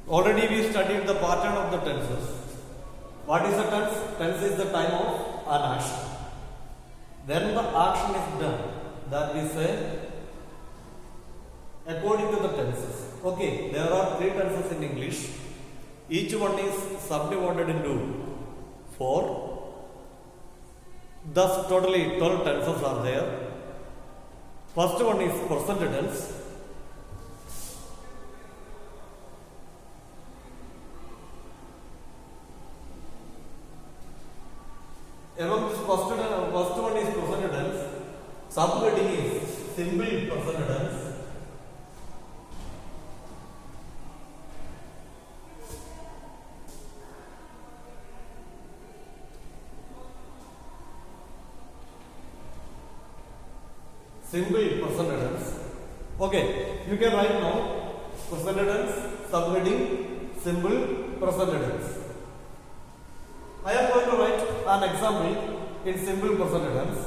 Already we studied the pattern of the tenses. What is the tense? Tense is the time of an action. When the action is done, that we say according to the tenses. Okay, there are three tenses in English. Each one is subdivided into four. Thus, totally 12 tenses are there. First one is present tense. Among this first one is present tense. Subheading is simple present tense. Simple present tense. Okay, you can write now present tense, subheading, simple present tense. I am going to write an example in simple present tense.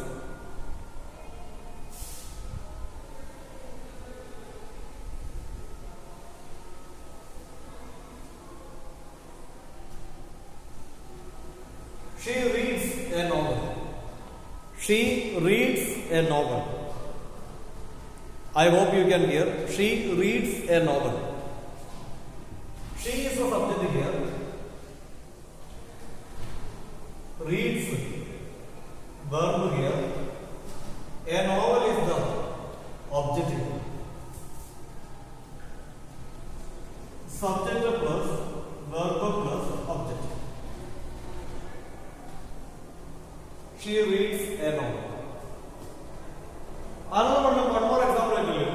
She reads a novel. She reads a novel. I hope you can hear. She reads a novel. She is the subject here. Reads, verb here. A novel is the object here. Subject plus verb plus object. She reads a novel. One more example I will give you.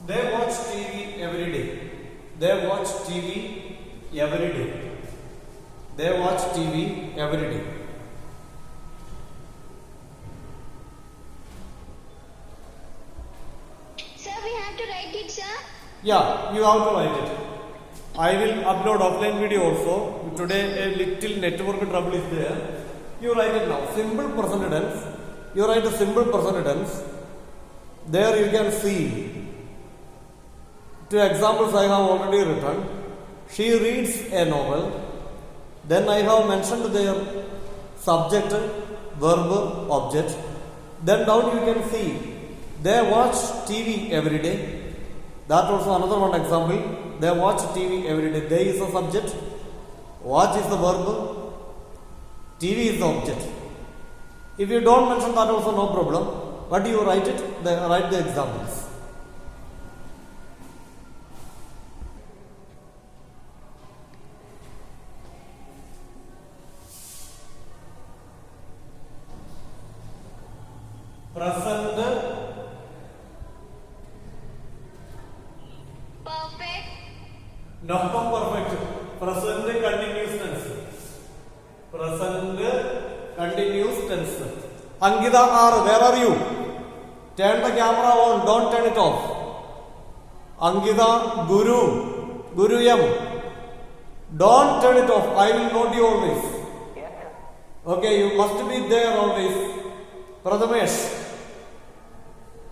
They watch TV every day. They watch TV every day. They watch TV every day. Sir, we have to write it, sir? Yeah, you have to write it. I will upload offline video also. Today a little network trouble is there. You write it now. Simple present tense. You write a simple present tense. There you can see. Two examples I have already written. She reads a novel. Then I have mentioned their subject, verb, object. Then down you can see they watch TV every day. That also another one example. They watch TV every day. They is the subject. Watch is the verb. TV is the object. If you don't mention that also no problem. But you write it, write the examples. Present, Perfect. not perfect. Present continuous tense. Present continuous tense. Ankita R, where are you? Turn the camera on, don't turn it off. Ankita, Guru M. Don't turn it off, I will note you always. Okay, you must be there always. Prathamesh.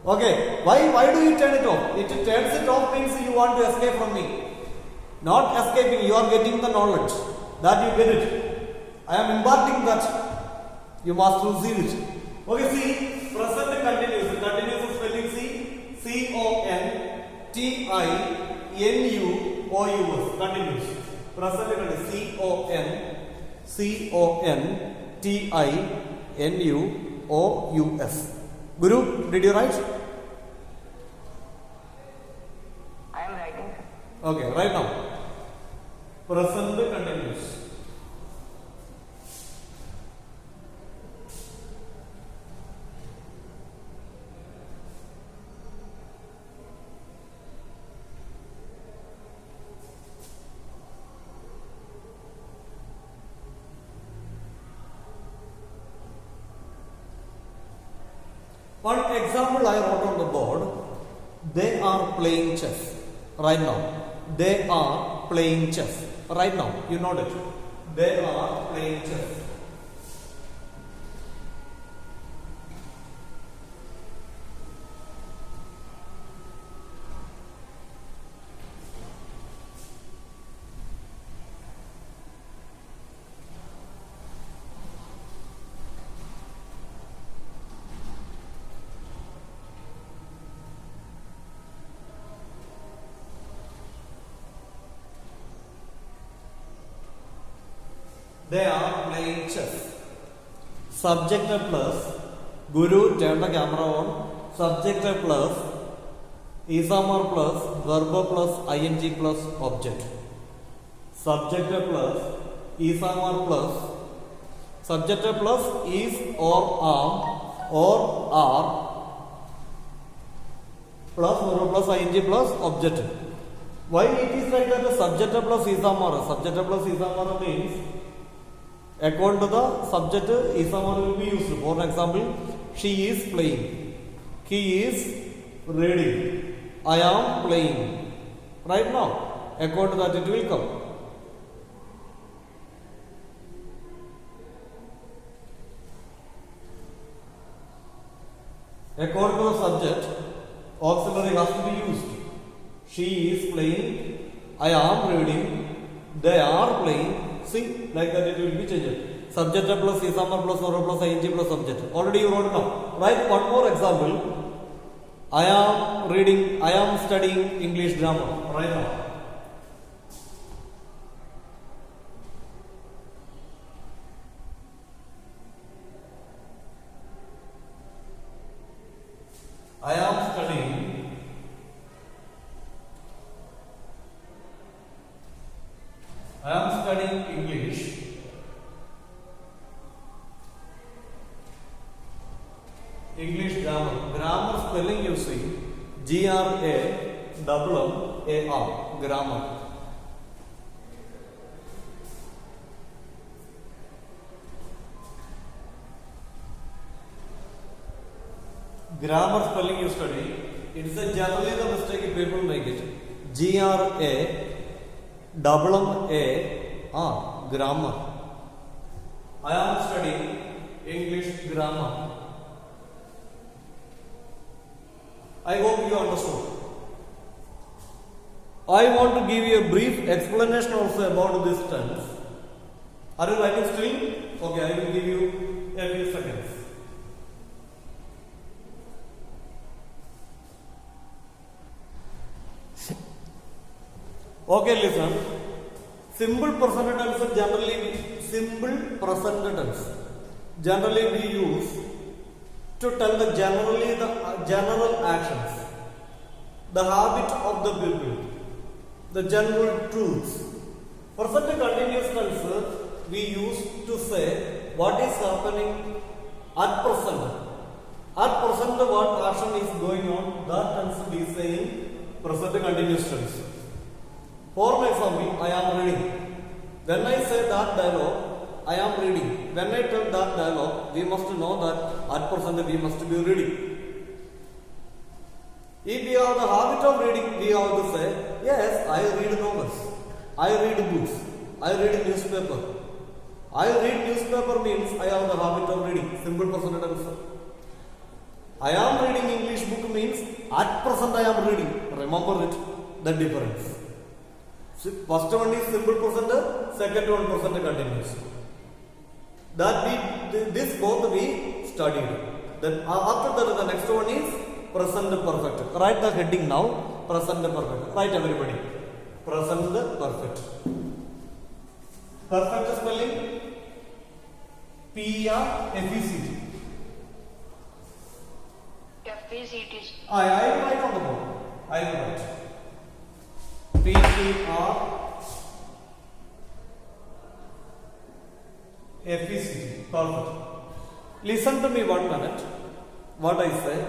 Okay, why do you turn it off? It turns it off means you want to escape from me. Not escaping, you are getting the knowledge. That you get it. I am imparting that. You must receive it. Okay, see, present continuous. Continuous spelling C. C-O-N-T-I-N-U-O-U-S. Continuous. Present continuous. C-O-N-T-I-N-U-O-U-S. Guru, did you write? I am writing. Okay, right now. Present continuous. One example I wrote on the board. They are playing chess right now. They are playing chess right now. You know that. They are playing chess. They are playing chess. Subject plus Guru, turn the camera on. Subject plus Isamar plus verb plus ing plus object. Subject plus Isamar plus subject plus is or am or are plus verb plus ing plus object. Why it is like that? The subject plus Isamar. Subject plus Isamar means according to the subject, Isamar will be used. For example, she is playing. He is reading. I am playing. Right now, according to that, it will come. According to the subject, auxiliary has to be used. She is playing. I am reading. They are playing. See, like that it will be changed. Subject plus Isamar plus verb plus ing plus subject. Already you wrote now. Write one more example. I am reading, I am studying English grammar right now. I am studying English. English grammar. Grammar spelling you see G-R-A-M-M-A-R. Grammar. Grammar spelling you study. It is a generally the mistake people make it. G-R-A-M-M-A-R. Grammar. I am studying English grammar. I hope you understood. I want to give you a brief explanation also about this tense. Are you writing still? Okay, I will give you a few seconds. Okay, listen. Simple present tense generally we use to tell the general actions, the habit of the people, the general truths. Present continuous tense we use to say what is happening at present. At present, what action is going on, that tense we say in present continuous tense. For example, I am reading. When I say that dialogue, I am reading. When I tell that dialogue, we must know that at present we must be reading. If we have the habit of reading, we have to say, yes, I read novels. I read books. I read newspaper. I read newspaper means I have the habit of reading. Simple present tense. I am reading English book means at present I am reading. Remember it, the difference. First one is simple present, second one present continuous. This both we studied. Then after that, the next one is present perfect. Write the heading now. Present perfect. Write everybody. Present perfect. Perfect spelling P-R-F-E-C-T. F-E-C-T. I will write on the board. I will write. P-P-R-F-E-C-T. Perfect. Listen to me 1 minute. What I say.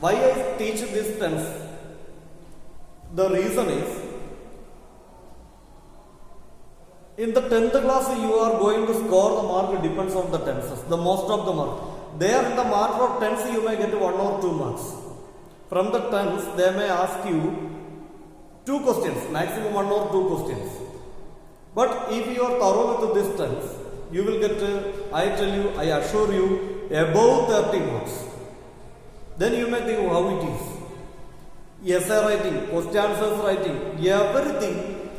Why I teach this tense? The reason is, in the 10th class you are going to score the mark depends on the tenses. The most of the mark. There in the matter of tense you may get 1 or 2 marks. From the tense they may ask you 2 questions, maximum 1 or 2 questions. But if you are thorough with this tense, you will get, I assure you, above 30 marks. Then you may think how it is. Essay writing, question answers writing, everything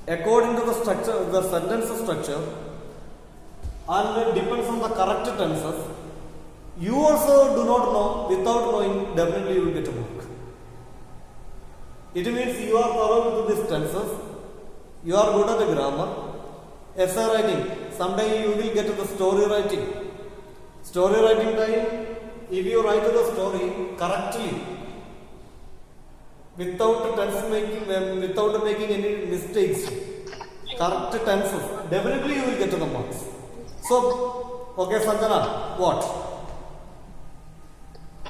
according to the structure, the sentence structure, and it depends on the correct tenses. You also do not know, without knowing, definitely you will get a mark. It means you are thorough with these tenses, you are good at the grammar. Essay writing, someday you will get to the story writing. Story writing time, if you write the story correctly, without tense making, without making any mistakes, correct tenses, definitely you will get to the marks. So, okay, Sanjana, what?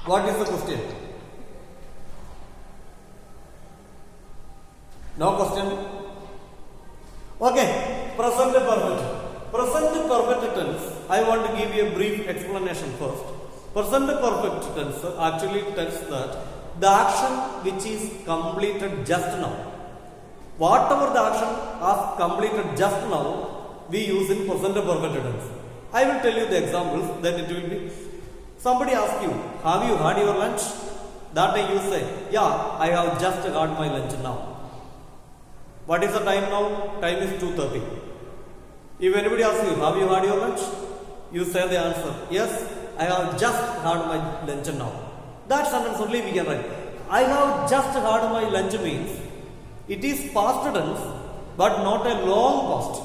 What is the question? No question? Okay, present perfect. Present perfect tense, I want to give you a brief explanation first. Present perfect tense actually tells that the action which is completed just now, whatever the action is completed just now, we use in present perfect tense. I will tell you the examples, then it will be. Somebody asks you, have you had your lunch? That time you say, yeah, I have just had my lunch now. What is the time now? Time is 2:30. If anybody asks you, have you had your lunch? You say the answer, yes, I have just had my lunch now. That sentence only we can write. I have just had my lunch means it is past tense but not a long past.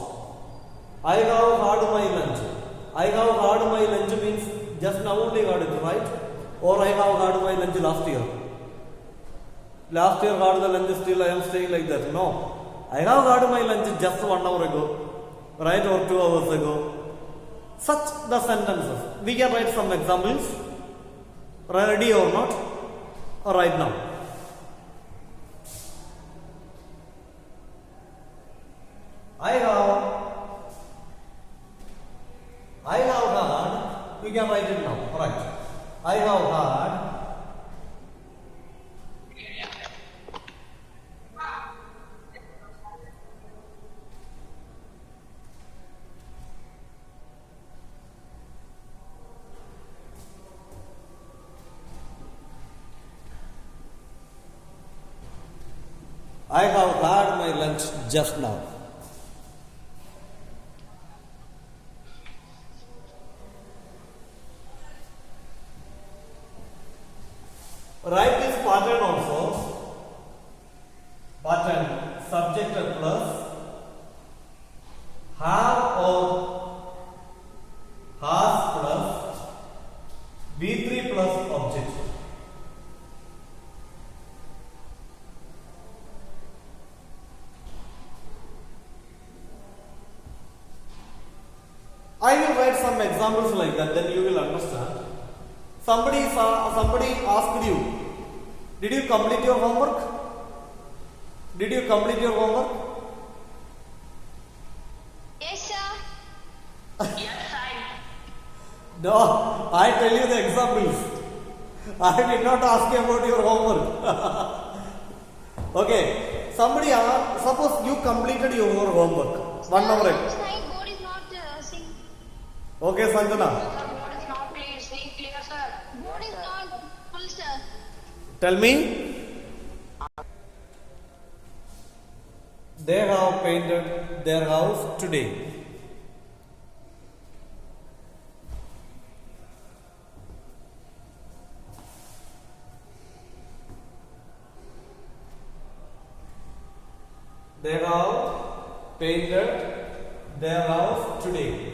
I have had my lunch. I have had my lunch means just now only had it, right? Or I have had my lunch last year. Last year had the lunch, still I am staying like that. No. I have had my lunch just 1 hour ago, right? Or 2 hours ago. Such the sentences. We can write some examples. Ready or not? Or right now. I have had, you can write it now, right? I have had my lunch just now. Write this pattern also. Pattern subject plus have or has plus B3 plus object. I will write some examples like that, then you will understand. Somebody asked you, did you complete your homework? Did you complete your homework? Yes, sir. Yes, I. No, I tell you the examples. I did not ask you about your homework. Okay, somebody suppose you completed your homework 1 hour ago. Side board is not sync. Okay, Sanjana, Sir, board is not clear. See clear, sir. Board is not full, sir. tell me. They have painted their house today. They have painted their house today.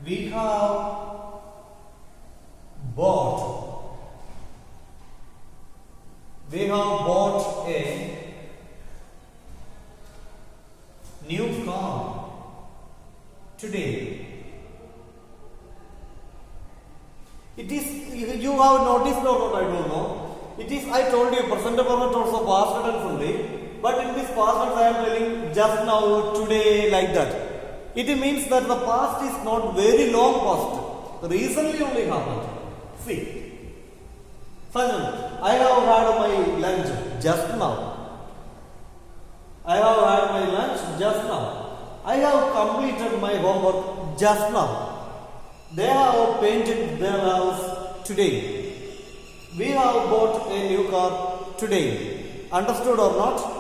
We have bought a new car today. It is, you have noticed or not, I don't know. It is, I told you, present perfect also past tense only. But in this past tense I am telling just now, today, like that. It means that the past is not very long past. Recently only happened. See. Sajjan, I have had my lunch just now. I have had my lunch just now. I have completed my homework just now. They have painted their house today. We have bought a new car today. Understood or not?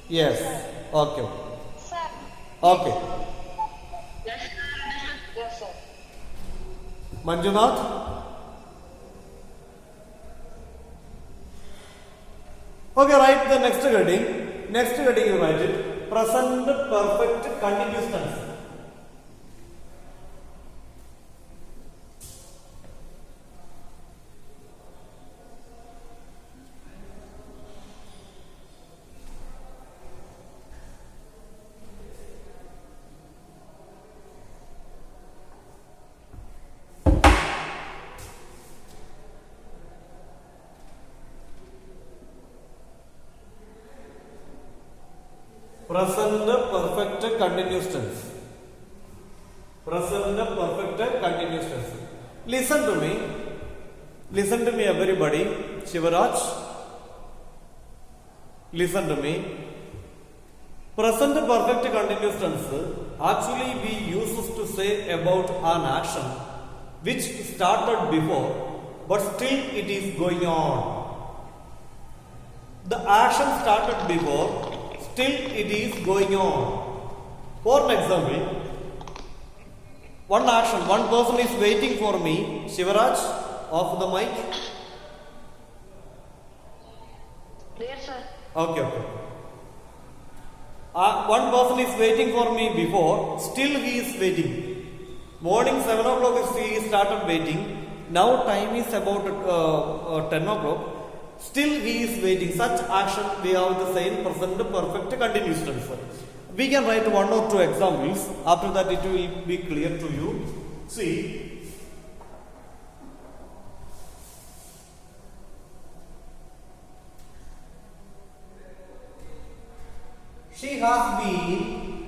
Yes. Okay. Sir. Okay. Yes, sir. Yes, sir. Manjunath? Okay, write the next heading. Next heading you write it. Present perfect continuous tense. Present perfect continuous tense. Present perfect continuous tense. Listen to me. Listen to me, everybody. Shivaraj. Listen to me. Present perfect continuous tense actually we used to say about an action which started before but still it is going on. The action started before, still it is going on. For an example, one action, one person is waiting for me. Shivaraj, off the mic. Yes, sir. Okay. One person is waiting for me before, still he is waiting. Morning 7 o'clock he started waiting. Now time is about 10 o'clock. Still he is waiting. Such action we have the same present perfect continuous tense. We can write one or two examples. After that it will be clear to you. See. She has been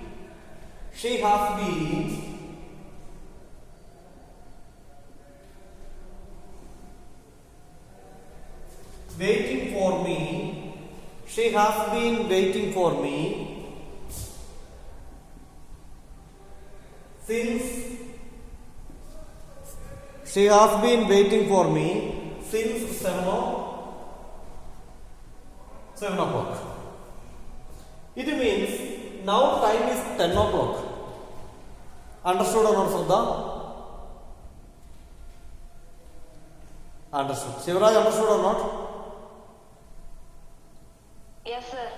waiting for me. She has been waiting for me since. She has been waiting for me since 7 o'clock. It means now time is 10 o'clock. Understood or not, Sudha? Understood. Shivaraj, understood or not? Yes, sir.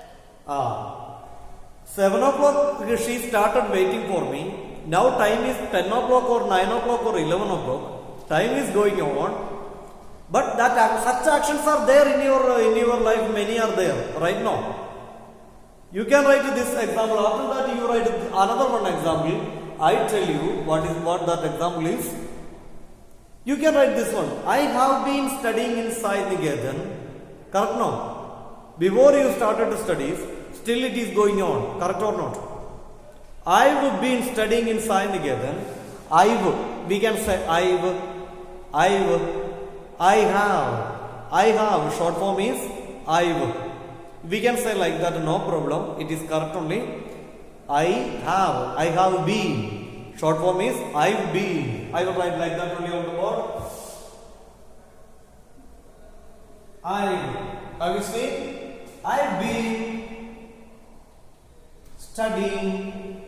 7 o'clock she started waiting for me. Now time is 10 o'clock or 9 o'clock or 11 o'clock. Time is going on. But such actions are there in your life. Many are there right now. You can write this example. After that you write another one example. I tell you what that example is. You can write this one. I have been studying in Sai Niketan. Correct now? Before you started studies, still it is going on. Correct or not? I've been studying in Sai Niketan. We can say I have. Short form is I've. We can say like that, no problem. It is correct only. I have been. Short form is I've been. I will write like that only on the board. Have you seen? I've been studying.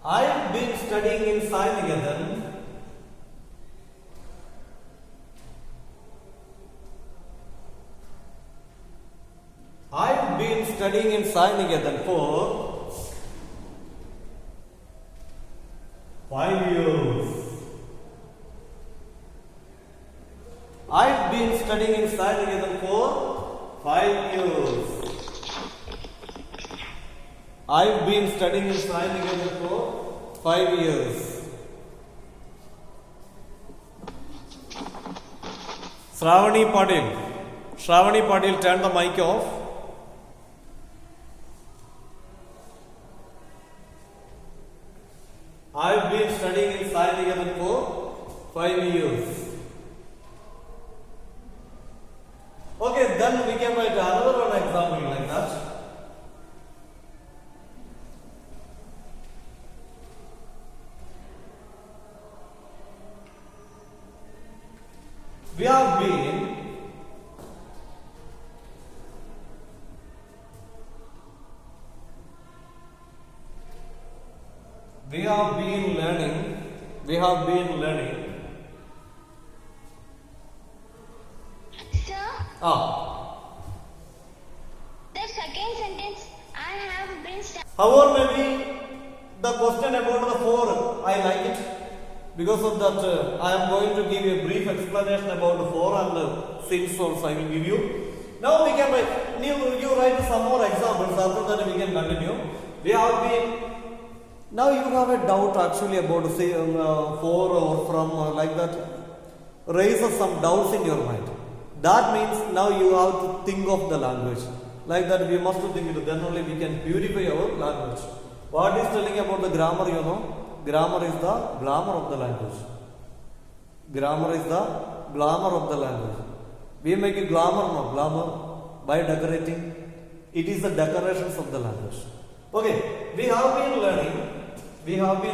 I've been studying in Sai Niketan. I've been studying in Sai Niketan for 5 years. I've been studying in Sai Niketan for 5 years. I've been studying in Sai Niketan for 5 years. Shravani Patil. Shravani Patil, turn the mic off. I've been studying in Sai Niketan for 5 years. Okay, then we can write another one example like that. We have been learning. Sir, the second sentence, I have been studying. However, maybe the question about the 4, I like it. Because of that, I am going to give you a brief explanation about the 4 and since also I will give you. Now we can write, you write some more examples, after that we can continue. We have been, now you have a doubt actually about say 4 or from like that, raises some doubts in your mind. That means now you have to think of the language. Like that we must think it, then only we can purify our language. What is telling about the grammar, you know? Grammar is the glamour of the language. Grammar is the glamour of the language. We make a glamour, no glamour, by decorating. It is the decorations of the language. Okay, we have been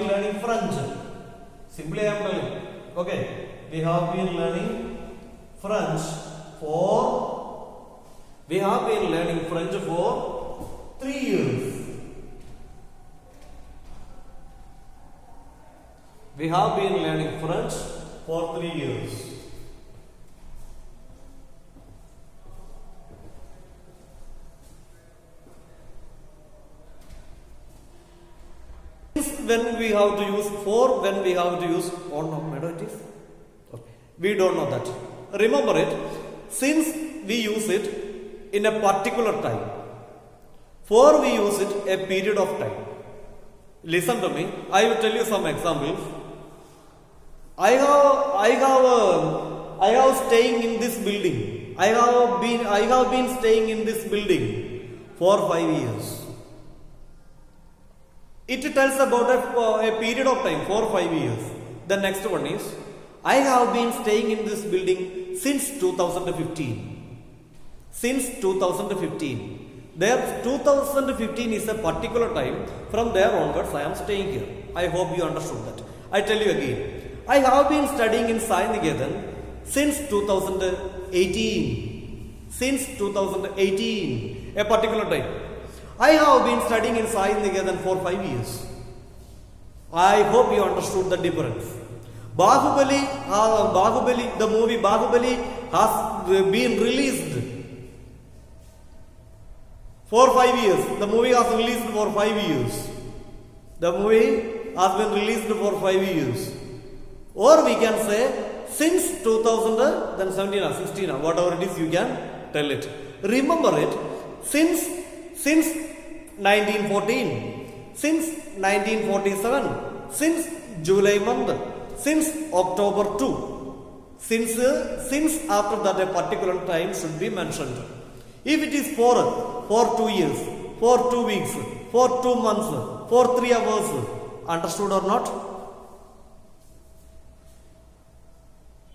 learning French. Simply I am telling. Okay, we have been learning French for 3 years. We have been learning French for 3 years. When we have to use 4, when we have to use or no, it is. Okay. We don't know that. Remember it, since we use it in a particular time. 4 we use it a period of time. Listen to me. I will tell you some examples. I have staying in this building. I have been staying in this building for 5 years. It tells about a period of time, 4 or 5 years. The next one is, I have been staying in this building since 2015. Since 2015. There 2015 is a particular time. From there onwards, I am staying here. I hope you understood that. I tell you again. I have been studying in Sai Niketan since 2018. Since 2018, a particular time. I have been studying in Sai Niketan for 5 years. I hope you understood the difference. Bahubali, the movie Bahubali has been released for 5 years. The movie has released for 5 years. The movie has been released for 5 years. Or we can say since 2000, then 17 or 16 or whatever it is, you can tell it. Remember it, since 1914, since 1947, since July month, since October 2, since after that a particular time should be mentioned. If it is for 2 years, for 2 weeks, for 2 months, for 3 hours, understood or not?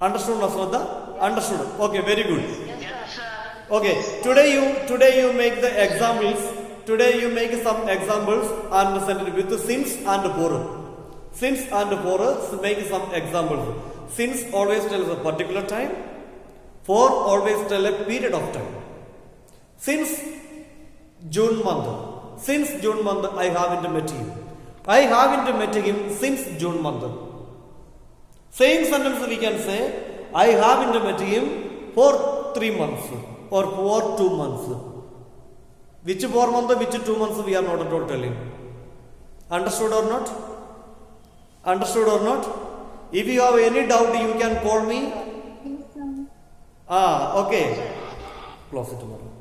Understood, Nasradha? Understood. Okay, very good. Yes, sir. Okay, today you make the examples. Today you make some examples and send it with since and for. Since and for, make some examples. Since always tells a particular time. For always tell a period of time. Since June month. Since June month I haven't met him. I haven't met him since June month. Same sentence we can say, I haven't met him for 3 months or for 2 months. Which 4 months, which 2 months we are not at all telling. Understood or not? Understood or not? If you have any doubt, you can call me. Okay. Close it tomorrow.